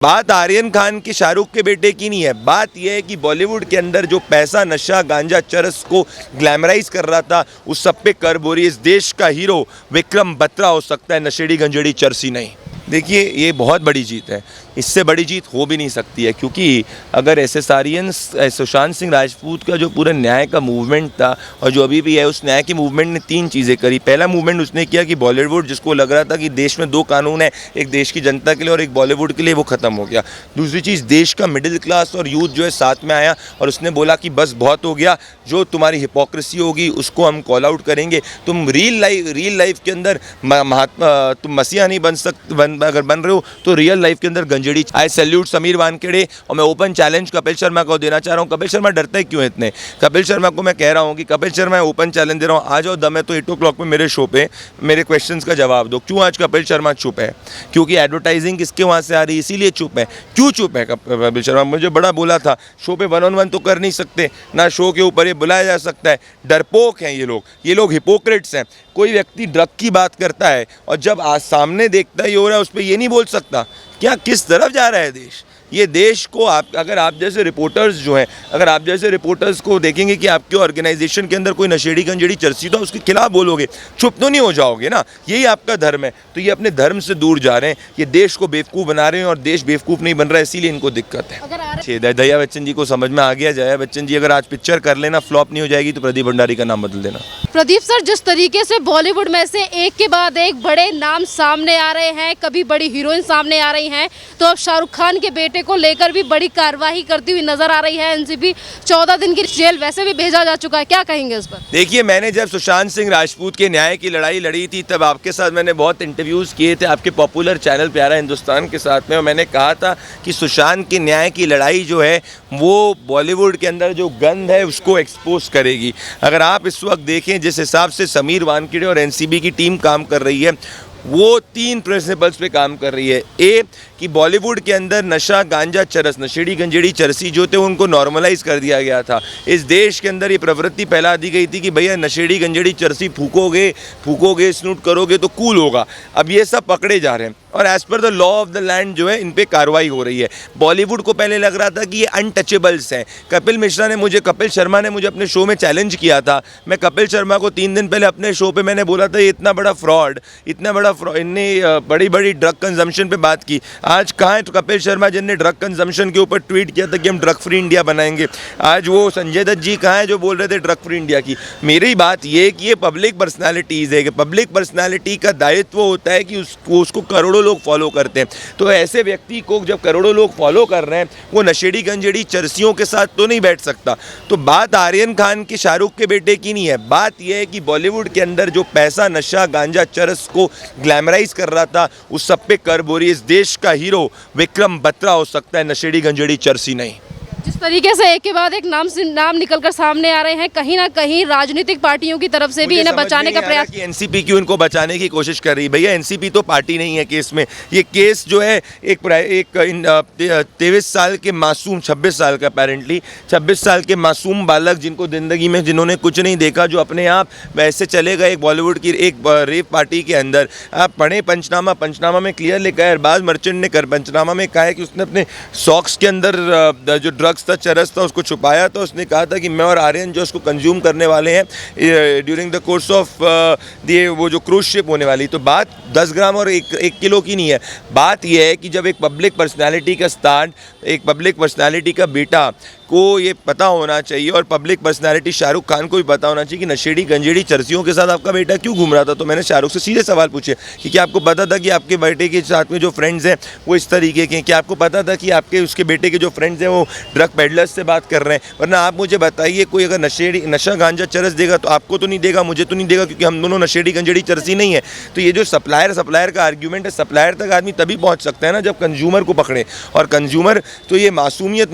बात आर्यन खान के शाहरुख के बेटे की नहीं है। बात यह है कि बॉलीवुड के अंदर जो पैसा, नशा, गांजा, चरस को ग्लैमराइज कर रहा था, उस सब पे कर बोरी इस देश का हीरो विक्रम बत्रा हो सकता है, नशेड़ी गंजेड़ी चरसी नहीं। देखिए, ये बहुत बड़ी जीत है, इससे बड़ी जीत हो भी नहीं सकती है, क्योंकि अगर एसएसआरियंस सुशांत सिंह राजपूत का जो पूरा न्याय का मूवमेंट था और जो अभी भी है, उस न्याय के मूवमेंट ने तीन चीज़ें करी। पहला मूवमेंट उसने किया कि बॉलीवुड, जिसको लग रहा था कि देश में दो कानून है, एक देश की जनता के लिए और एक बॉलीवुड के लिए, वो ख़त्म हो गया। दूसरी चीज़, देश का मिडिल क्लास और यूथ जो है साथ में आया और उसने बोला कि बस बहुत हो गया, जो तुम्हारी हिपोक्रेसी होगी उसको हम कॉल आउट करेंगे। तुम रियल लाइफ के अंदर तुम मसीहा नहीं अगर बन रहे हो तो रियल लाइफ के अंदर गंजेड़ी। आई सैल्यूट समीर वानखेड़े और मैं ओपन चैलेंज कपिल शर्मा को देना चाह रहा हूँ। कपिल शर्मा डरता है क्यों इतने? कपिल शर्मा को मैं कह रहा हूँ कि कपिल शर्मा ओपन चैलेंज दे रहा हूँ, आ जाओ, दम है तो 8 o'clock पे मेरे शो पे मेरे क्वेश्चंस का जवाब दो। क्यों आज कपिल शर्मा चुप है? क्योंकि एडवर्टाइजिंग किसके वहाँ से आ रही है, इसीलिए चुप है। क्यों चुप है कपिल शर्मा? मुझे बड़ा बोला था, शो पे 1-on-1 तो कर नहीं सकते ना, शो के ऊपर ये बुलाया जा सकता है। डरपोक हैं ये लोग हिपोक्रेट्स हैं। कोई व्यक्ति ड्रग की बात करता है और जब आज सामने देखता है ये हो रहा है, उस पर ये नहीं बोल सकता। क्या किस तरफ जा रहा है देश? ये देश को अगर आप जैसे रिपोर्टर्स जो हैं, अगर आप जैसे रिपोर्टर्स को देखेंगे कि आपके ऑर्गेनाइजेशन के अंदर कोई नशेड़ी गंजेड़ी चरसी तो उसके खिलाफ बोलोगे, चुप तो नहीं हो जाओगे ना। यही आपका धर्म है। तो ये अपने धर्म से दूर जा रहे हैं, ये देश को बेवकूफ़ बना रहे हैं और देश बेवकूफ़ नहीं बन रहा है, इसीलिए इनको दिक्कत है। दया बच्चन जी को समझ में आ गया। जया बच्चन जी अगर आज पिक्चर कर लेना, फ्लॉप नहीं हो जाएगी तो प्रदीप भंडारी का नाम बदल देना। प्रदीप सर, जिस तरीके से बॉलीवुड में से एक के बाद एक बड़े नाम सामने आ रहे हैं, कभी बड़ी हीरोइन सामने आ रही हैं, तो अब शाहरुख खान के बेटे को लेकर भी बड़ी कार्रवाई करती हुई नजर आ रही है। एनसीबी 14 दिन की जेल वैसे भी भेजा जा चुका है, क्या कहेंगे इस पर? देखिए, मैंने जब सुशांत सिंह राजपूत के न्याय की लड़ाई लड़ी थी, तब आपके साथ मैंने बहुत इंटरव्यूज़ किए थे, आपके पॉपुलर चैनल प्यारा हिंदुस्तान के साथ में, और मैंने कहा था कि सुशांत के न्याय की लड़ाई जो है वो बॉलीवुड के अंदर जो गंद है उसको एक्सपोज करेगी। अगर आप इस वक्त देखें जिस हिसाब से समीर वानखेड़े और एनसीबी की टीम काम कर रही है, वो 3 प्रिंसिपल्स पे काम कर रही है। ए, कि बॉलीवुड के अंदर नशा, गांजा, चरस, नशेड़ी गंजेड़ी चरसी जो थे उनको नॉर्मलाइज कर दिया गया था। इस देश के अंदर ये प्रवृत्ति फैला दी गई थी कि भैया नशेड़ी गंजेड़ी चरसी फूकोगे, स्नूट करोगे तो कूल होगा। अब ये सब पकड़े जा रहे हैं और as per the law of the land जो है इन पे कार्रवाई हो रही है। बॉलीवुड को पहले लग रहा था कि ये अनटचेबल्स हैं। कपिल शर्मा ने मुझे अपने शो में चैलेंज किया था। मैं कपिल शर्मा को 3 दिन पहले अपने शो पे मैंने बोला था ये इतना बड़ा फ्रॉड, इनने बड़ी बड़ी ड्रग कंजम्पशन पे बात की। आज कहाँ है तो कपिल शर्मा जिनने ड्रग कंजम्पशन के ऊपर ट्वीट किया था कि हम ड्रग फ्री इंडिया बनाएंगे? आज वो संजय दत्त जी कहाँ है जो बोल रहे थे ड्रग फ्री इंडिया की? मेरी बात ये कि ये पब्लिक पर्सनैलिटीज़ है कि पब्लिक पर्सनैलिटी का दायित्व होता है कि उसको करोड़ों लोग फॉलो करते हैं। तो ऐसे व्यक्ति को जब करोड़ों लोग फॉलो कर रहे हैं, वो नशेड़ी गंजेड़ी चरसियों के साथ तो नहीं बैठ सकता। तो बात आर्यन खान के शाहरुख के बेटे की नहीं है। बात यह है कि बॉलीवुड के अंदर जो पैसा, नशा, गांजा, चरस को ग्लैमराइज कर रहा था, उस सब पे कर बोरी इस देश का हीरो विक्रम बत्रा हो सकता है, नशेड़ी गंजेड़ी चरसी नहीं। जिस तरीके से एक के बाद एक नाम निकलकर सामने आ रहे हैं, कहीं ना कहीं राजनीतिक पार्टियों की तरफ से भी इन्हें बचाने का प्रयास कि एनसीपी क्यों इनको बचाने की कोशिश कर रही है। भैया, एनसीपी तो पार्टी नहीं है केस में। ये केस जो है एक 23 साल के मासूम, 26 साल का अपेरेंटली 26 साल के मासूम बालक जिनको ज़िंदगी में जिन्होंने कुछ नहीं देखा, जो अपने आप वैसे चले गए एक बॉलीवुड की एक रेप पार्टी के अंदर। आप पढ़ें पंचनामा में क्लियर लिखा है, अरबाज मर्चेंट ने पंचनामा में कहा है कि उसने अपने सॉक्स के अंदर जो ड्रग्स था, चरस था, उसको छुपाया था। उसने कहा था कि मैं और आर्यन जो उसको कंज्यूम करने वाले हैं ड्यूरिंग द कोर्स ऑफ वो जो क्रूज शिप होने वाली। तो बात 10 ग्राम और 1 किलो की नहीं है। बात यह है कि जब एक पब्लिक पर्सनैलिटी का स्टार, एक पब्लिक पर्सनैलिटी का बेटा को ये पता होना चाहिए, और पब्लिक पर्सनैलिटी शाहरुख खान को भी पता होना चाहिए कि नशेड़ी गंजेड़ी चरसियों के साथ आपका बेटा क्यों घूम रहा था। तो मैंने शाहरुख से सीधे सवाल पूछे कि क्या आपको पता था कि आपके बेटे के साथ में जो फ्रेंड्स हैं वो इस तरीके के हैं? क्या आपको पता था कि उसके बेटे के जो फ्रेंड्स हैं वो ड्रग पेडलर्स से बात कर रहे हैं? वरना आप मुझे बताइए, कोई अगर नशा गांजा चरस देगा तो आपको तो नहीं देगा, मुझे तो नहीं देगा, क्योंकि हम दोनों नशेड़ी गंजेड़ी चरसी नहीं है। तो ये जो सप्लायर का आर्ग्यूमेंट है, सप्लायर तक आदमी तभी पहुँच सकता है ना जब कंज्यूमर को पकड़े। और कंज्यूमर तो ये मासूमियत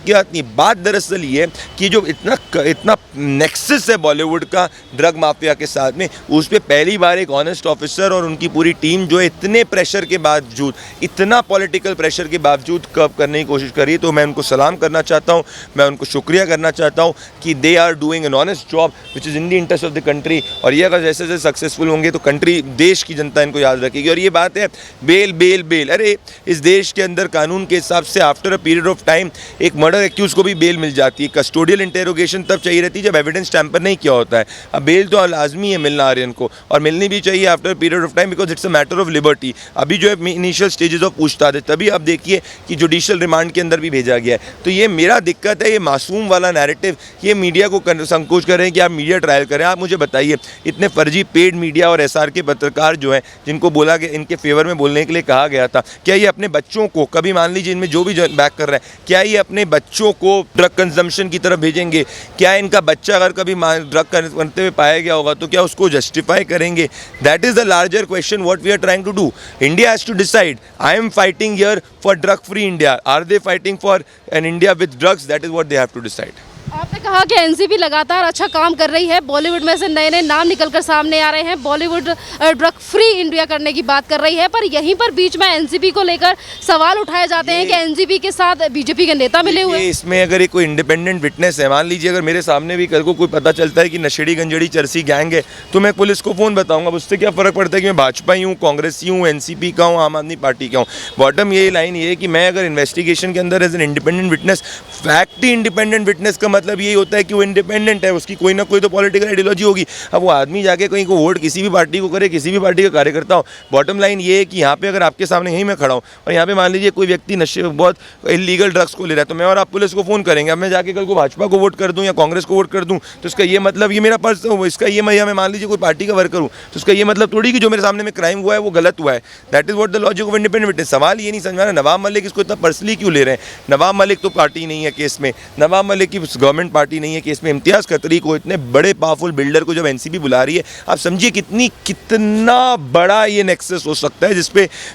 क्या नहीं, बात दरअसल ये है कि जो इतना नेक्सस है बॉलीवुड का ड्रग माफिया के साथ में, उस पर पहली बार एक ऑनेस्ट ऑफिसर और उनकी पूरी टीम जो है इतने प्रेशर के बावजूद, इतना पॉलिटिकल प्रेशर के बावजूद कब करने की कोशिश करी। तो मैं उनको सलाम करना चाहता हूँ, मैं उनको शुक्रिया करना चाहता हूँ कि they are doing an honest job which is in the interest of the country. और ये अगर जैसे जैसे सक्सेसफुल होंगे तो कंट्री, देश की जनता इनको याद रखेगी। और ये बात है बेल बेल बेल, अरे इस देश के अंदर कानून के हिसाब से after a period of time एक मर्डर एक्यूज को भी बेल मिल जाती है। कस्टोडियल इंटेरोगेशन तब चाहिए रहती है जब एविडेंस टैंपर नहीं किया होता है। अब बेल तो लाजमी है मिलना आर्यन को, और मिलनी भी चाहिए after period of time, because it's a matter of liberty. अभी जो है इनिशियल स्टेजेस ऑफ पूछताछ है, तभी आप देखिए कि जुडिशियल रिमांड के अंदर भी भेजा गया है। तो ये मेरा दिक्कत है, ये मासूम वाला नैरेटिव, ये मीडिया को संकोच कर रहे हैं कि आप मीडिया ट्रायल करें। आप मुझे बताइए, इतने फर्जी पेड मीडिया और एसआर के पत्रकार जो हैं, जिनको बोला गया, इनके फेवर में बोलने के लिए कहा गया था, क्या ये अपने बच्चों को, कभी मान लीजिए इनमें जो भी बैक कर रहा है, क्या ये अपने बच्चों को ड्रग कंजम्पशन की तरफ भेजेंगे? क्या इनका बच्चा अगर कभी ड्रग करते हुए पाया गया होगा तो क्या उसको जस्टिफाई करेंगे? That is the larger question what we are trying to do. India has to decide. I am fighting here for drug-free India. Are they fighting for an India with drugs? That is what they have to decide. आपने कहा कि NCB लगातार अच्छा काम कर रही है, बॉलीवुड में से नए नए नाम निकलकर सामने आ रहे हैं, बॉलीवुड ड्रग फ्री इंडिया करने की बात कर रही है, पर यहीं पर बीच में एनसीबी को लेकर सवाल उठाए जाते हैं कि एनसीबी के साथ बीजेपी के नेता मिले हुए हैं। इसमें अगर कोई इंडिपेंडेंट विटनेस है, मान लीजिए अगर मेरे सामने भी कल को कोई पता चलता है कि नशेड़ी गंजेड़ी चरसी गैंग है, तो मैं पुलिस को फ़ोन बताऊंगा। उससे क्या फ़र्क पड़ता है कि मैं भाजपा ही हूँ, कांग्रेसी हूँ, एनसीपी का हूँ, आम आदमी पार्टी का हूँ। बॉटम ये लाइन ये है कि मैं अगर इन्वेस्टिगेशन के अंदर as an independent witness, fact ही इंडिपेंडेंट विटनेस का मतलब यही होता है कि वो इंडिपेंडेंट है, उसकी कोई ना कोई तो पॉलिटिकल आइडियोलॉजी होगी। अब वो आदमी जाके कहीं को वोट किसी भी पार्टी को करे, किसी भी पार्टी का कार्यकर्ता हो, बॉटम लाइन ये है कि यहाँ पे अगर आपके सामने यहीं मैं खड़ा हूँ और यहाँ पे मान लीजिए कोई व्यक्ति नशे बहुत इलीगल ड्रग्स को ले रहा है, तो मैं और आप पुलिस को फ़ोन करेंगे। अब मैं जाके कल को भाजपा को वोट कर दूँ या कांग्रेस को वोट कर दूँ तो इसका ये मतलब, ये मेरा पर्स, इसका ये मैं मान लीजिए कोई पार्टी का वर्कर हूँ, तो इसका ये मतलब थोड़ी कि जो मेरे सामने में क्राइम हुआ है वो गलत हुआ है। That is what the logic of independent witness. सवाल ये नहीं समझ में आ रहा नवाब मलिक इसको इतना पर्सनली क्यों ले रहे हैं। नवाब मलिक तो पार्टी नहीं है केस में, नवाब मलिक की गवर्नमेंट पार्टी नहीं है केस में। इम्तियाज़ खत्री को, इतने बड़े पावरफुल बिल्डर को जब एनसीबी बुला रही है, आप समझिए कितना बड़ा ये नेक्सस हो सकता है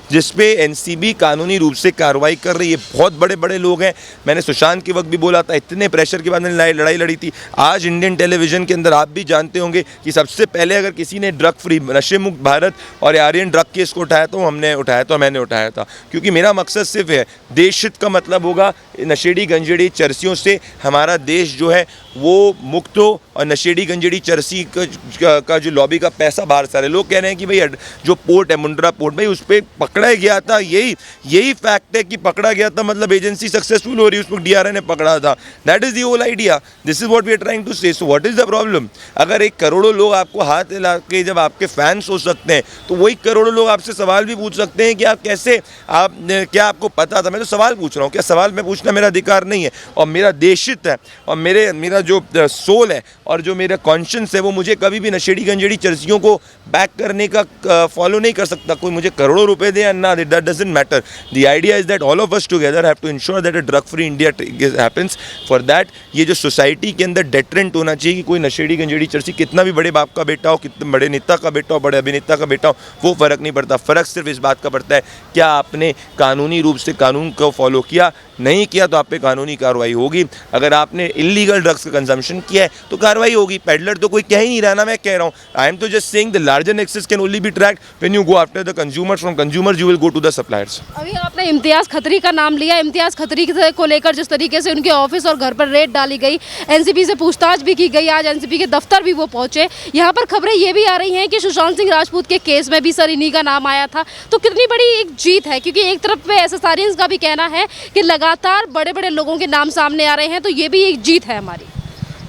जिसपे एनसीबी कानूनी रूप से कार्रवाई कर रही है। बहुत बड़े बड़े लोग हैं। मैंने सुशांत के वक्त भी बोला था, इतने प्रेशर के बाद मैंने लड़ाई लड़ी थी। आज इंडियन टेलीविजन के अंदर आप भी जानते होंगे कि सबसे पहले अगर किसी ने ड्रग फ्री, नशे मुक्त भारत और आर्यन ड्रग केस को उठाया तो मैंने उठाया था, क्योंकि मेरा मकसद सिर्फ है देश हित का मतलब होगा नशेड़ी गंजेड़ी चरसियों से हमारा देश जो है वो मुक्त हो, और नशेड़ी गंजेड़ी चरसी का जो लॉबी का पैसा बाहर सारे लोग कह रहे हैं कि भाई जो पोर्ट है मुंड्रा पोर्ट, भाई उस पर पकड़ा गया था, यही फैक्ट है कि पकड़ा गया था, मतलब एजेंसी सक्सेसफुल हो रही है, उसको डीआरआई ने पकड़ा था। That is the whole idea. This is what we are trying to say. So what is the problem? अगर एक करोड़ों लोग आपको हाथ हिला के जब आपके फैंस हो सकते हैं, तो वही करोड़ों लोग आपसे सवाल भी पूछ सकते हैं कि आप कैसे, क्या आपको पता था? मैं तो सवाल पूछ रहा हूँ, क्या सवाल मैं पूछना मेरा अधिकार नहीं है? और मेरा देशित है, और मेरा जो सोल है और जो मेरा कॉन्शियंस है, वो मुझे कभी भी नशेड़ी गंजेड़ी चर्चियों को बैक करने का फॉलो नहीं कर सकता। कोई मुझे करोड़ों रुपए दे या ना दे, that doesn't matter. The idea is that all of us together have to ensure that a drug free India happens. For that ये जो सोसाइटी के अंदर डेटरेंट होना चाहिए कि कोई नशेड़ी गंजेड़ी चर्ची कितना भी बड़े बाप का बेटा हो, कितने बड़े नेता का बेटा हो, बड़े अभिनेता का बेटा हो, वो फ़र्क नहीं पड़ता। फ़र्क सिर्फ इस बात का पड़ता है क्या आपने कानूनी रूप से कानून को फॉलो किया। नहीं किया तो आप पे कानूनी कार्रवाई होगी। अगर आपने इलीगल ड्रग्स का कंजम्पशन किया है तो कार्रवाई होगी। पेडलर तो कोई कह ही नहीं रहा ना, मैं कह रहा हूँ। आई एम तो just saying the larger nexus can only be tracked when you go after the consumers, from consumers you will go to the suppliers. अभी आपने इम्तियाज़ खत्री का नाम लिया। इम्तियाज़ खत्री को लेकर जिस तरीके से उनके ऑफिस और घर पर रेड डाली गई, एनसीबी से पूछताछ भी की गई, आज एनसीबी के दफ्तर भी वो पहुंचे। यहाँ पर खबरें ये भी आ रही हैं कि सुशांत सिंह राजपूत के केस में भी सर इन्हीं का नाम आया था। तो कितनी बड़ी एक जीत है, क्योंकि एक तरफ पे एसएसआरियंस का भी कहना है कि लगातार बड़े बड़े लोगों के नाम सामने आ रहे हैं, तो ये भी एक जीत है हमारी।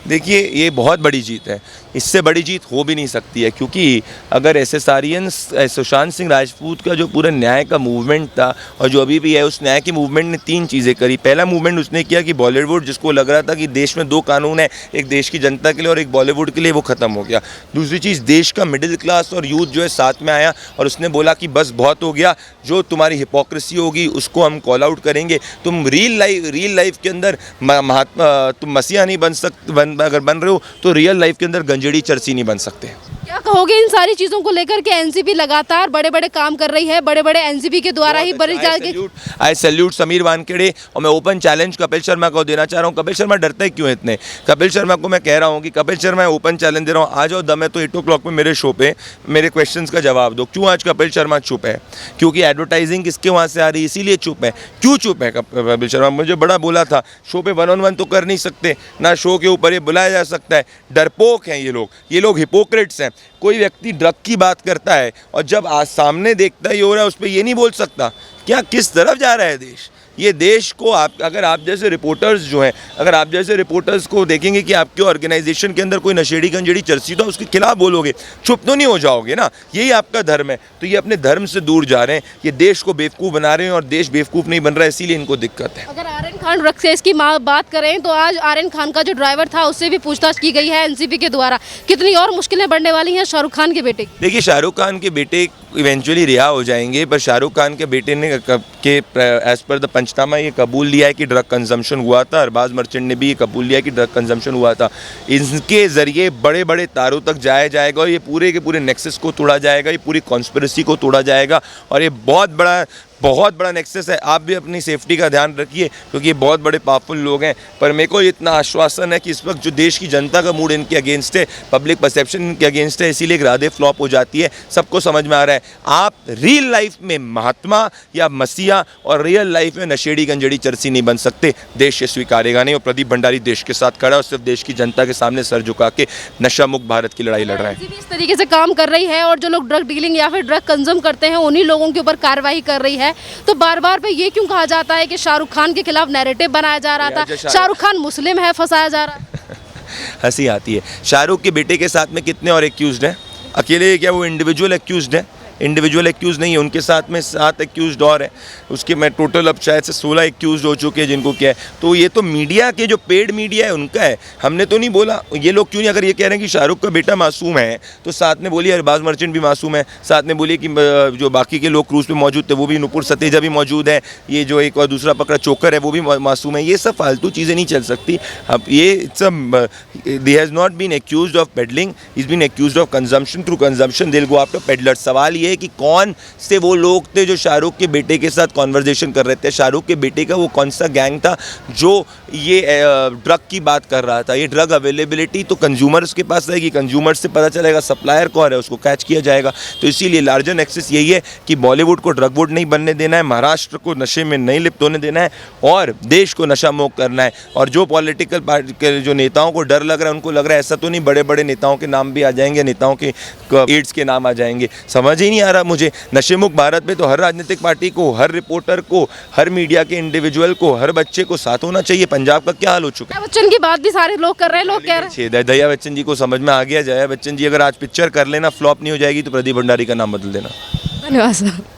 देखिए ये बहुत बड़ी जीत है, इससे बड़ी जीत हो भी नहीं सकती है, क्योंकि अगर एसएसआरियंस सुशांत सिंह राजपूत का जो पूरा न्याय का मूवमेंट था और जो अभी भी है, उस न्याय के मूवमेंट ने 3 चीज़ें करी। पहला मूवमेंट उसने किया कि बॉलीवुड, जिसको लग रहा था कि देश में 2 कानून है, एक देश की जनता के लिए और एक बॉलीवुड के लिए, वो ख़त्म हो गया। दूसरी चीज़, देश का मिडिल क्लास और यूथ जो है साथ में आया और उसने बोला कि बस बहुत हो गया, जो तुम्हारी हिपोक्रेसी होगी उसको हम कॉल आउट करेंगे। तुम रियल लाइफ के अंदर तुम मसीहा नहीं बन सकते, अगर बन रहे हो तो रियल लाइफ के अंदर गंजेड़ी चर्ची नहीं बन सकते। क्या कहोगे इन सारी चीजों को लेकर के एनसीपी लगातार बड़े बड़े काम कर रही है, बड़े बड़े एनसीपी के द्वारा ही बड़ी जाएगी। आई सैल्यूट समीर वानखेड़े और मैं ओपन चैलेंज कपिल शर्मा को देना चाह रहा हूँ। कपिल शर्मा डरते क्यों इतने? कपिल शर्मा को मैं कह रहा हूँ कि कपिल शर्मा ओपन चैलेंज दे रहा हूँ, आ जाओ, दम है तो 8 o'clock पे मेरे शो पे मेरे क्वेश्चंस का जवाब दो। क्यों आज कपिल शर्मा चुप है? क्योंकि एडवर्टाइजिंग किसके वहाँ से आ रही है, इसीलिए चुप है। क्यों चुप है कपिल शर्मा? मुझे बड़ा बोला था शो पे 1-on-1 तो कर नहीं सकते ना, शो के ऊपर ये बुलाया जा सकता है। डरपोक हैं ये लोग हिपोक्रेट्स हैं। कोई व्यक्ति ड्रग की बात करता है और जब आज सामने देखता है ये हो रहा है, उस पर ये नहीं बोल सकता। क्या किस तरफ जा रहा है देश? ये देश को अगर आप जैसे रिपोर्टर्स जो हैं, अगर आप जैसे रिपोर्टर्स को देखेंगे कि आपके ऑर्गेनाइजेशन के अंदर कोई नशेड़ी गंजेड़ी चर्चित हो, उसके खिलाफ बोलोगे, चुप तो नहीं हो जाओगे ना। यही आपका धर्म है। तो ये अपने धर्म से दूर जा रहे हैं, ये देश को बेवकूफ़ बना रहे हैं और देश बेवकूफ़ नहीं बन रहा है, इसीलिए इनको दिक्कत है। अगर आर्यन खान ड्रग केस की बात करें तो आज आर्यन खान का जो ड्राइवर था उससे भी पूछताछ की गई है एनसीपी के द्वारा। कितनी और मुश्किलें बढ़ने वाली हैं शाहरुख खान के बेटे की? देखिए, शाहरुख खान के बेटे इवेंचुअली रिहा हो जाएंगे, पर शाहरुख खान के बेटे ने एज पर द पंचनामा ये कबूल लिया है कि ड्रग कंजम्पशन हुआ था। अरबाज मर्चेंट ने भी ये कबूल लिया है कि ड्रग कंजम्पशन हुआ था। इनके ज़रिए बड़े बड़े तारों तक जाया जाएगा और ये पूरे के पूरे नेक्सस को तोड़ा जाएगा, ये पूरी कॉन्स्पिरेसी को तोड़ा जाएगा और ये बहुत बड़ा नेक्सस है। आप भी अपनी सेफ्टी का ध्यान रखिए क्योंकि ये बहुत बड़े पावरफुल लोग हैं। पर मेरे को इतना आश्वासन है कि इस वक्त जो देश की जनता का मूड इनके अगेंस्ट है, पब्लिक परसेप्शन इनके अगेंस्ट है, इसीलिए राधे फ्लॉप हो जाती है। सबको समझ में आ रहा है, आप रियल लाइफ में महात्मा या मसीहा और रियल लाइफ में नशेड़ी गंजेड़ी चरसी नहीं बन सकते। देश ये स्वीकारेगा नहीं और प्रदीप भंडारी देश के साथ खड़ा है और सिर्फ देश की जनता के सामने सर झुका के नशा मुक्त भारत की लड़ाई लड़ रहा है। इस तरीके से काम कर रही है और जो लोग ड्रग डीलिंग या फिर ड्रग कंज्यूम करते हैं उन्हीं लोगों के ऊपर कार्रवाई कर रही है। तो बार बार पे ये क्यों कहा जाता है कि शाहरुख खान के खिलाफ नैरेटिव बनाया जा रहा था, शाहरुख खान मुस्लिम है, फंसाया जा रहा है? हंसी आती है। शाहरुख के बेटे के साथ में कितने और एक्यूज्ड हैं? अकेले क्या वो इंडिविजुअल एक्यूज्ड है? इंडिविजुअल एक्यूज़ नहीं है, उनके साथ में 7 एक्यूज्ड और हैं। उसके मैं टोटल अब शायद से 16 एक्यूज्ड हो चुके हैं जिनको क्या है। तो ये तो मीडिया के जो पेड मीडिया है उनका है, हमने तो नहीं बोला। ये लोग क्यों नहीं, अगर ये कह रहे हैं कि शाहरुख का बेटा मासूम है तो साथ में बोलिए अरबाज मर्चेंट भी मासूम है, साथ में बोलिए कि जो बाकी के लोग क्रूज़ पे मौजूद थे वो भी, नुपुर सतेजा भी मौजूद है, ये जो एक और दूसरा पकड़ा चोकर है वो भी मासूम है। ये सब फालतू चीज़ें नहीं चल सकती। अब ये सब they has not been accused of peddling, is been accused of consumption. Through consumption they will go after peddler. सवाल ये है कि कौन से वो लोग थे जो शाहरुख के बेटे के साथ कॉन्वर्जेशन कर रहे थे? शाहरुख के बेटे का वो कौन सा गैंग था जो ये ड्रग की बात कर रहा था? ये ड्रग अवेलेबिलिटी तो कंज्यूमर्स के पास रहेगी, कंज्यूमर्स से पता चलेगा सप्लायर कौन है, उसको कैच किया जाएगा। तो इसीलिए लार्जर नेक्सस यही है कि बॉलीवुड को ड्रग वुड नहीं बनने देना है, महाराष्ट्र को नशे में नहीं लिप्त होने देना है और देश को नशा मुक्त करना है। और जो पॉलिटिकल पार्टी के जो नेताओं को डर लग रहा है, उनको लग रहा है ऐसा तो नहीं बड़े बड़े नेताओं के नाम भी आ जाएंगे, नेताओं के एड्स के नाम आ जाएंगे। समझ ही नहीं आ रहा मुझे। नशे मुक्त भारत में तो हर राजनीतिक पार्टी को, हर रिपोर्टर को, हर मीडिया के इंडिविजुअल को, हर बच्चे को साथ होना चाहिए। पंजाब का क्या हाल हो चुका है? बच्चन की बात भी सारे लोग कर रहे हैं, लोग कह रहे हैं। दया बच्चन जी को समझ में आ गया। जया बच्चन जी अगर आज पिक्चर कर लेना, फ्लॉप नहीं हो जाएगी तो प्रदीप भंडारी का नाम बदल देना। धन्यवाद सर।